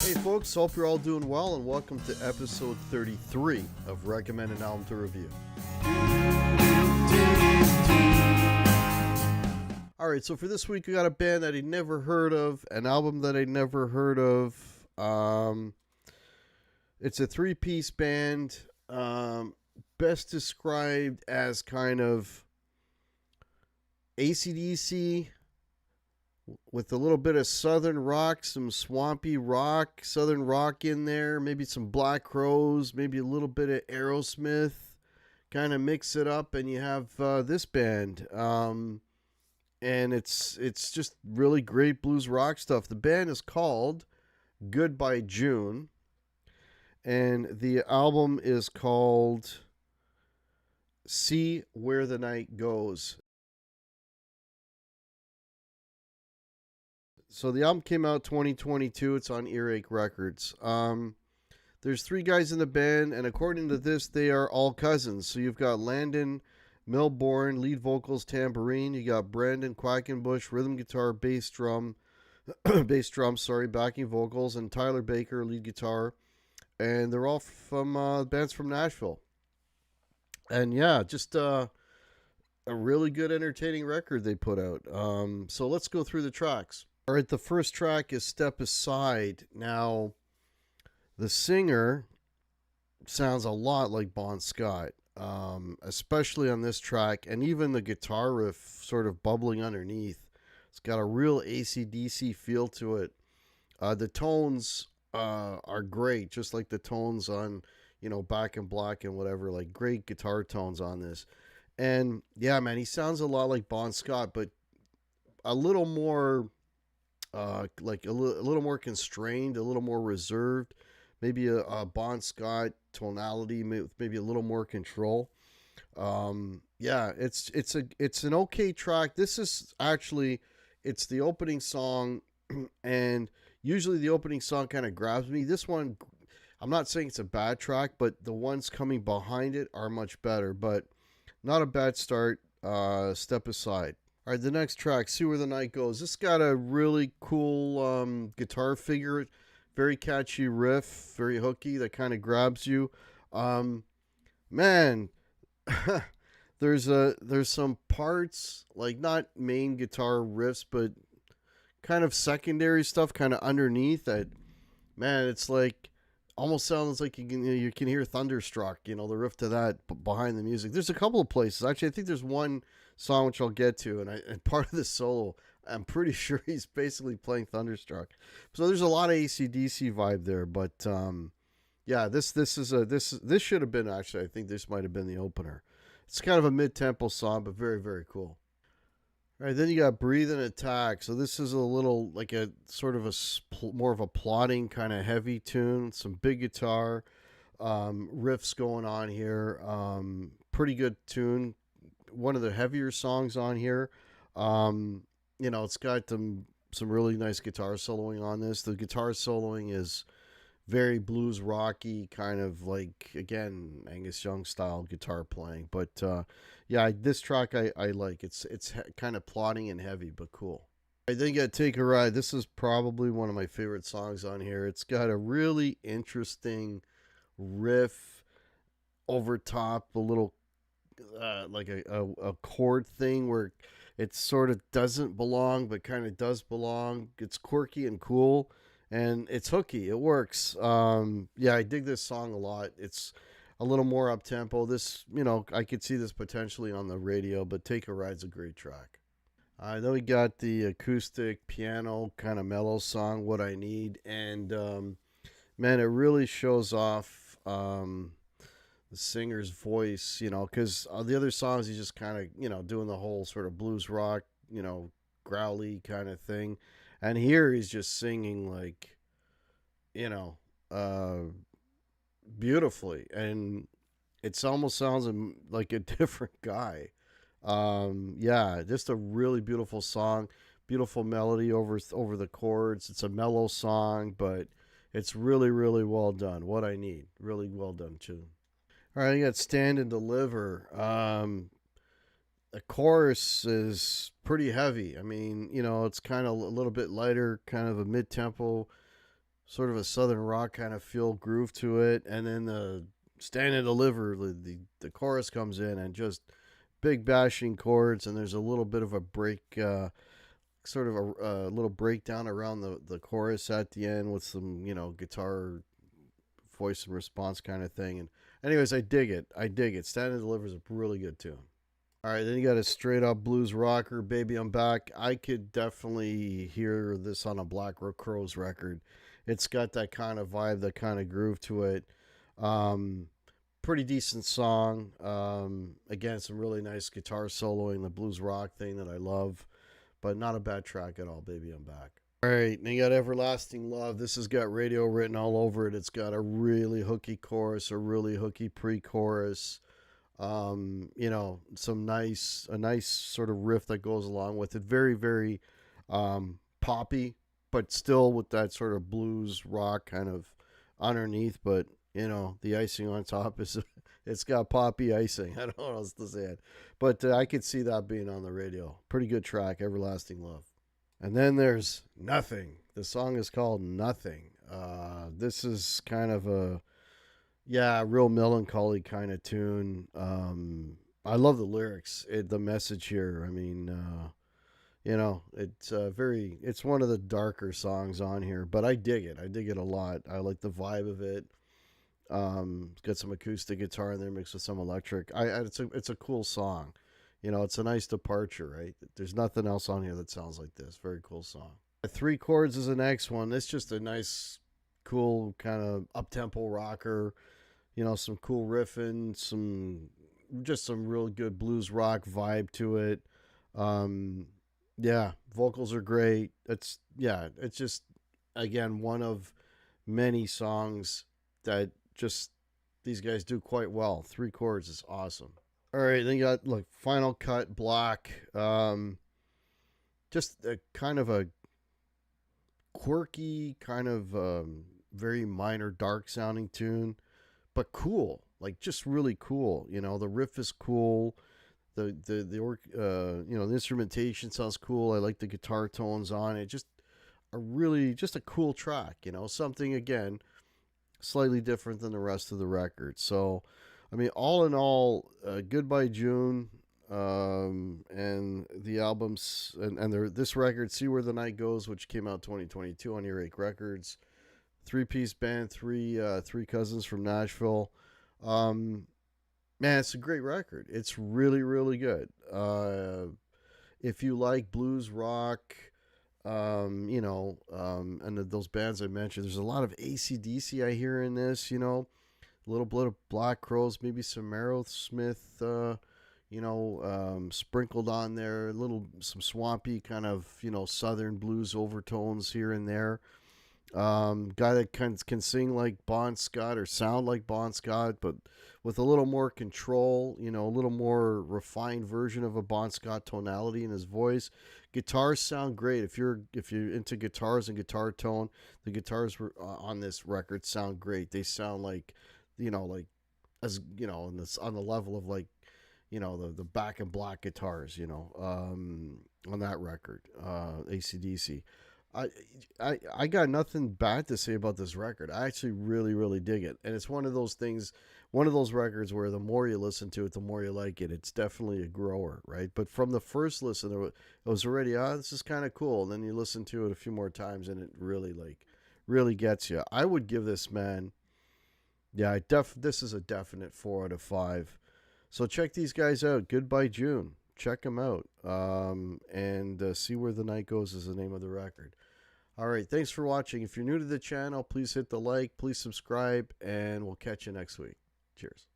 Hey folks, hope you're all doing well and welcome to episode 33 of Recommend an Album to Review. Alright, so for this week we got a band that I'd never heard of, an album that I'd never heard of. It's a three-piece band, best described as kind of AC/DC with a little bit of southern rock, some swampy rock, southern rock in there, maybe some Black Crowes, maybe a little bit of Aerosmith, kind of mix it up, and you have this band. And it's just really great blues rock stuff. The band is called Goodbye June, and the album is called See Where the Night Goes. So the album came out 2022. It's on Earache Records. There's three guys in the band, and according to this, they are all cousins. So you've got Landon Milbourne, lead vocals, tambourine. You got Brandon Quackenbush, rhythm guitar, bass drum, backing vocals, and Tyler Baker, lead guitar. And they're all from bands from Nashville. And yeah, just a really good, entertaining record they put out. So let's go through the tracks. All right, the first track is Step Aside. Now, the singer sounds a lot like Bon Scott, especially on this track, and even the guitar riff sort of bubbling underneath. It's got a real AC/DC feel to it. The tones are great, just like the tones on, Back in Black and whatever, like great guitar tones on this. And yeah, man, he sounds a lot like Bon Scott, but a little more... like a little more constrained, a little more reserved, maybe a Bon Scott tonality, maybe a little more control. Yeah, it's an okay track. This is actually, it's the opening song, and usually the opening song kind of grabs me. This one, I'm not saying it's a bad track, but the ones coming behind it are much better. But not a bad start. Step Aside. All right, the next track, See Where the Night Goes. This got a really cool guitar figure, very catchy riff, very hooky, that kind of grabs you. Man, there's some parts, like not main guitar riffs, but kind of secondary stuff, kind of underneath that. Man, it's like almost sounds like you can hear Thunderstruck, the riff to that behind the music. There's a couple of places. Actually, I think there's one song which I'll get to, and part of the solo, I'm pretty sure he's basically playing Thunderstruck. So there's a lot of AC/DC vibe there, but yeah, this should have been, actually, I think this might have been the opener. It's kind of a mid-tempo song, but very, very cool. All right, then you got Breathe and Attack. So this is a little like a sort of more of a plodding kind of heavy tune, some big guitar riffs going on here. Pretty good tune. One of the heavier songs on here. It's got some really nice guitar soloing on this. The guitar soloing is very blues rocky, kind of like, again, Angus Young style guitar playing. But yeah, this track I like. It's kind of plodding and heavy, but cool. I think you got Take a Ride. This is probably one of my favorite songs on here. It's got a really interesting riff over top, a little like a chord thing where it sort of doesn't belong but kind of does belong. It's quirky and cool, and it's hooky. It works. Yeah, I dig this song a lot. It's a little more up tempo. This, I could see this potentially on the radio, but Take a Ride's a great track. Then we got the acoustic piano kind of mellow song, What I Need, and man, it really shows off the singer's voice, because the other songs he's just kind of, doing the whole sort of blues rock, growly kind of thing. And here he's just singing like, beautifully. And it almost sounds like a different guy. Yeah, just a really beautiful song, beautiful melody over the chords. It's a mellow song, but it's really, really well done. What I Need, really well done too. All right, you got Stand and Deliver. The chorus is pretty heavy. I mean, it's kind of a little bit lighter, kind of a mid-tempo sort of a southern rock kind of feel groove to it, and then the Stand and Deliver, the chorus comes in and just big bashing chords, and there's a little bit of a break, sort of a little breakdown around the chorus at the end with some guitar voice and response kind of thing. And anyways, I dig it. I dig it. Stand and Deliver is a really good tune. All right, then you got a straight up blues rocker, Baby I'm Back. I could definitely hear this on a Black Crowes record. It's got that kind of vibe, that kind of groove to it. Um, Pretty decent song. Again, some really nice guitar soloing, the blues rock thing that I love, but not a bad track at all, Baby I'm Back. All right, and you got Everlasting Love. This has got radio written all over it. It's got a really hooky chorus, a really hooky pre-chorus. A nice sort of riff that goes along with it. Very, very poppy, but still with that sort of blues rock kind of underneath. But the icing on top is it's got poppy icing. I don't know what else to say it, but I could see that being on the radio. Pretty good track, Everlasting Love. And then there's Nothing. The song is called Nothing. This is kind of a real melancholy kind of tune. I love the lyrics, the message here. I mean, it's one of the darker songs on here, but I dig it. I dig it a lot. I like the vibe of it. It's got some acoustic guitar in there mixed with some electric. It's a cool song. It's a nice departure, right? There's nothing else on here that sounds like this. Very cool song. Three Chords is the next one. It's just a nice, cool kind of up-tempo rocker. Some cool riffing, some real good blues rock vibe to it. Vocals are great. It's just, again, one of many songs that just these guys do quite well. Three Chords is awesome. All right, then you got Final Cut, Black. Just a kind of a quirky, kind of very minor, dark sounding tune, but cool, just really cool. The riff is cool. The instrumentation sounds cool. I like the guitar tones on it. Just a cool track. Something, again, slightly different than the rest of the record. So, I mean, all in all, Goodbye June, and the albums and this record, See Where the Night Goes, which came out 2022 on Earache Records. Three-piece band, three cousins from Nashville. Man, it's a great record. It's really, really good. If you like blues rock, and those bands I mentioned, there's a lot of AC/DC I hear in this. A little bit of Black Crowes, maybe some Aerosmith, sprinkled on there. Some swampy kind of southern blues overtones here and there. Guy that can sing like Bon Scott or sound like Bon Scott, but with a little more control, a little more refined version of a Bon Scott tonality in his voice. Guitars sound great. If you're into guitars and guitar tone, the guitars on this record sound great. They sound like, as on the level of the Back in Black guitars, on that record, AC/DC. I got nothing bad to say about this record. I actually really, really dig it. And it's one of those records where the more you listen to it, the more you like it. It's definitely a grower, right? But from the first listen, it was already, this is kind of cool. And then you listen to it a few more times and it really gets you. I would give this, man, this is a definite 4 out of 5. So check these guys out. Goodbye June. Check them out. And See Where the Night Goes is the name of the record. All right, thanks for watching. If you're new to the channel, please hit the like, please subscribe, and we'll catch you next week. Cheers.